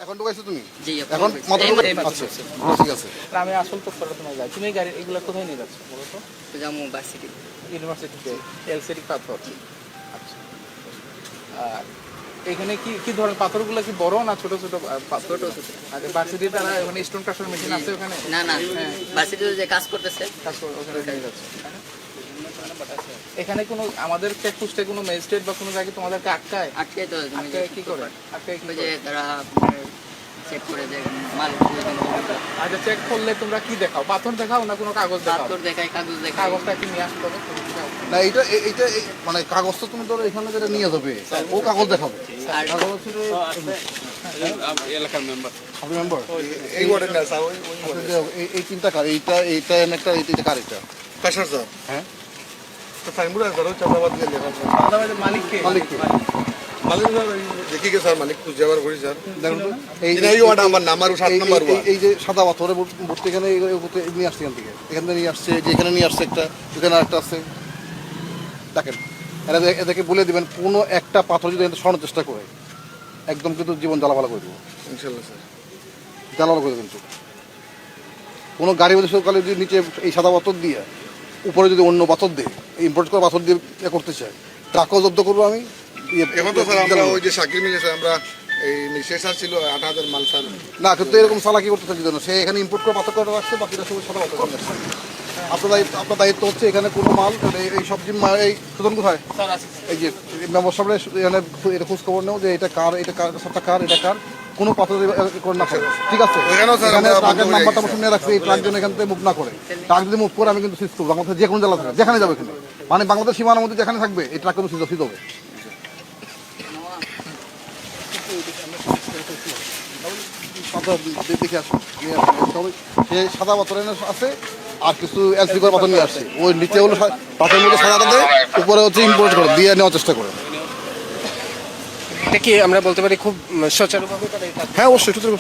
এখন ঢুকাইছো তুমি? জি, এখন মাত্র আচ্ছা ঠিক আছে। আমি আসল তো ফটো তোমায় যাই, তুমি এই গাড়ি এগুলো কোথায় নিয়ে যাচ্ছ বলো তো? জামু ভার্সিটি। ইউনিভার্সিটিতে এলসিডি পাথর। আচ্ছা, আর এখানে কি কি ধরনের পাথরগুলো কি বড় না ছোট ছোট পাথর? ছোট ছোট। আচ্ছা, ভার্সিটি তারা ওখানে স্টোন ক্রাশার মেশিন আছে ওখানে? না না, ভার্সিটিতে যে কাজ করতেছে কাজ করে ওখানে নিয়ে যাচ্ছে। এখানে কোনো আমাদের চেকপোস্টে কোনো ম্যাজিস্ট্রেট বা কোনো জায়গায় তোমাদেরকে আটকায়? আটকে তো আটকায় কি করে? আটকায় কি ওই করে? যে তারা চেক করে যে মাল আচ্ছা, চেক করলে তোমরা কি দেখাও? পাথর দেখাও না কোনো কাগজ দেখাও? পাথর দেখায়, কাগজ দেখায়। কাগজটা কি নিয়ে আসতে হবে? না এইটা এইটা মানে কাগজ তো তুমি ধরো এখানে যেটা নিয়ে যাবে ও কাগজ দেখাবে। আর কাগজ ছিল এলাকার মেম্বার। আপনি মেম্বার এই ওয়ার্ডের না স্যার, ওই এই তিনটা কার, এইটা এইটা একটা এইটা কার এটা? পেশার স্যার। হ্যাঁ তো সাইনবোর্ড আছে স্যার, চাঁদাবাদ দিয়ে লেখা স্যার। আমাদের মালিক কে? মালিক কে? মালিক স্যার ওই দেখি গে স্যার, মালিক খুঁজে আবার করি স্যার। দেখুন তো এই ওয়ার্ড আমার নাম্বার 7 নাম্বার ওয়ার্ড। এই যে সাদা পাথরে ভর্তি এখানে নিয়ে আসছে এখান থেকে, এখান থেকে নিয়ে আসছে, যে এখানে নিয়ে আসছে একটা, এখানে আরেকটা আছে। দেখেন এদেরকে বলে দিবেন কোনো একটা পাথর যদি এখানে সরানোর চেষ্টা করে একদম কিন্তু জীবন জ্বালাপালা করে দেবো, ইনশাআল্লাহ স্যার। জ্বালাপালা করে দেবেন। কিন্তু কোনো গাড়ি মধ্যে সকালে যদি নিচে এই সাদা পাথর দিয়ে উপরে যদি অন্য পাথর দিয়ে ইম্পোর্ট করে পাথর দিয়ে করতে চায়, টাকাও জব্দ করবো আমি। এখন তো স্যার আমরা ওই যে শাকির মিলে স্যার, আমরা এই নিঃশেষ স্যার ছিল 8,000 মাল স্যার। না কিন্তু এরকম চালাকি করতে চাই জন্য সে এখানে ইম্পোর্ট করে পাথর করে রাখছে, বাকিটা সব সাদা পাথর করে রাখছে। আপনার দায়িত্ব হচ্ছে এখানে কোনো মাল এই সবজি এই সুতরাং কোথায় এই যে মেম্বার সাহেব এখানে এটা খোঁজ খবর নেও যে এটা কার, এটা কার, সবটা কার, এটা কার, কোনো পাথর করে না করে। ঠিক আছে, ওখানেও স্যার এখানে আমরা ট্রাকের বন্ধ নাম্বারটা হয়ে শুনে রাখছি, এই ট্রাক যেন এখান থেকে মুভ না করে। ট্রাক যদি মুভ করে আমি কিন্তু সিজ করবো, বাংলাদেশের যে কোনো জেলা থাকে যেখানে যাবে এখানে, মানে বাংলাদেশ সীমানার মধ্যে যেখানে থাকবে এই ট্রাক কিন্তু সিজ হবে। দেখে আসুন, সে সাদা পাথর আছে আর কিছু এলসি করে পাথর নিয়ে আসছে, ওই নিচে হলো পাথরের মধ্যে সাদাটা দেয়, উপরে হচ্ছে ইম্পোর্ট করে দিয়ে নেওয়ার চেষ্টা করে। এটা কি আমরা বলতে পারি খুব সুচারুভাবে করে? হ্যাঁ অবশ্যই, সুতরাং